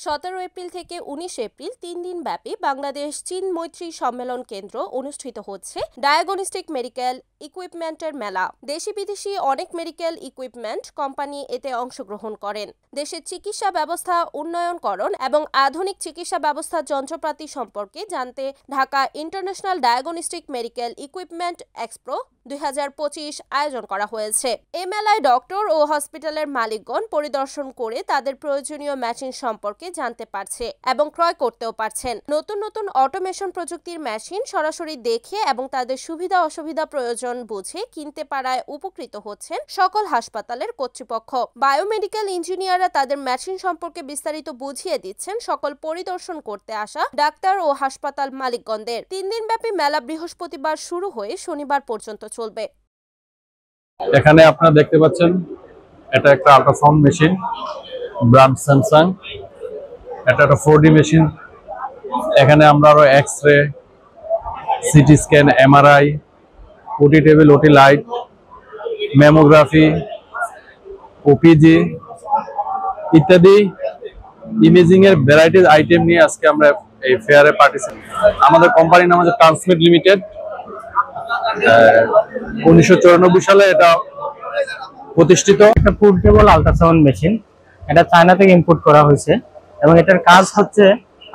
17 April থেকে 19 April 3 দিন ব্যাপী বাংলাদেশ চীন মৈত্রী সম্মেলন কেন্দ্র অনুষ্ঠিত হচ্ছে ডায়াগনস্টিক মেডিকেল ইকুইপমেন্টের মেলা। দেশি বিদেশি অনেক মেডিকেল ইকুইপমেন্ট কোম্পানি এতে অংশগ্রহণ করেন। দেশের চিকিৎসা ব্যবস্থা উন্নয়নকরণ এবং আধুনিক চিকিৎসা ব্যবস্থার যন্ত্রপাতি সম্পর্কে জানতে Dhaka international diagnostic medical equipment expo 2025 আয়োজন করা হয়েছে। এই মেলায় ডক্টর ও হসপিটালের মালিকগণ পরিদর্শন করে তাদের প্রয়োজনীয় মেশিন সম্পর্কে জানতে পারছে এবং ক্রয় করতেও পারছেন। নতুন নতুন অটোমেশন প্রযুক্তির মেশিন সরাসরি দেখে এবং তাদের সুবিধা অসুবিধা প্রয়োজন বুঝে কিনতে পারায় উপকৃত হচ্ছেন সকল হাসপাতালের কর্তৃপক্ষ। বায়োমেডিক্যাল ইঞ্জিনিয়াররা তাদের মেশিন সম্পর্কে বিস্তারিত বুঝিয়ে দিচ্ছেন সকল পরিদর্শন করতে আসা ডাক্তার ও হাসপাতাল মালিকগণদের। 3 দিনব্যাপী মেলা বৃহস্পতিবার শুরু হয়ে শনিবার পর্যন্ত চলবে। এখানে আপনারা দেখতে পাচ্ছেন এটা একটা আল্ট্রাসাউন্ড মেশিন, ব্র্যান্ড স্যামসাং। এটা একটা 4D মেশিন। এখানে আমরা আরো X-ray, CT scan, MRI, OT table, OT light, mammography, OPG ইত্যাদি ইমেজিং এর ভ্যারাইটিজ আইটেম নিয়ে আজকে আমরা এই ফেয়ারে পার্টিসিপেট। আমাদের কোম্পানির নাম হচ্ছে ট্রান্সমিট লিমিটেড। 1994 সালে এটা প্রতিষ্ঠিত। একটা পোর্টেবল আল্ট্রাসাউন্ড মেশিন, এটা চায়না থেকে ইম্পোর্ট করা হয়েছে এবং এটার কাজ হচ্ছে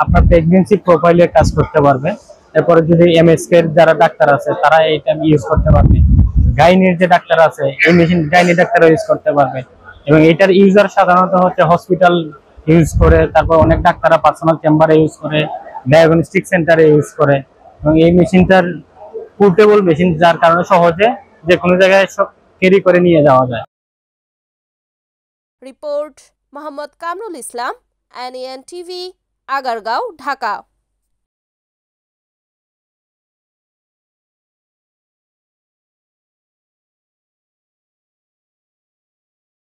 আপনার প্রেগন্যান্সি প্রোফাইলের কাজ করতে পারবে। এরপরে যদি এমএসকে এর যারা ডাক্তার আছে তারা এটা ইউজ করতে পারবে। গাইনির যে ডাক্তার আছে এই মেশিন গাইনি ডাক্তাররা ইউজ করতে পারবে এবং এটার ইউজার সাধারণত হচ্ছে হসপিটাল ইউজ করে, তারপর অনেক ডাক্তাররা পার্সোনাল চেম্বারে ইউজ করে, ডায়াগনস্টিক সেন্টারে ইউজ করে। এবং এই মেশিনটার পোর্টেবল মেশিন, যার কারণে সহজে যে কোনো জায়গায় ক্যারি করে নিয়ে যাওয়া যায়। Report Mohammad Kamrul Islam, NEN TV, Agargaon, Dhaka.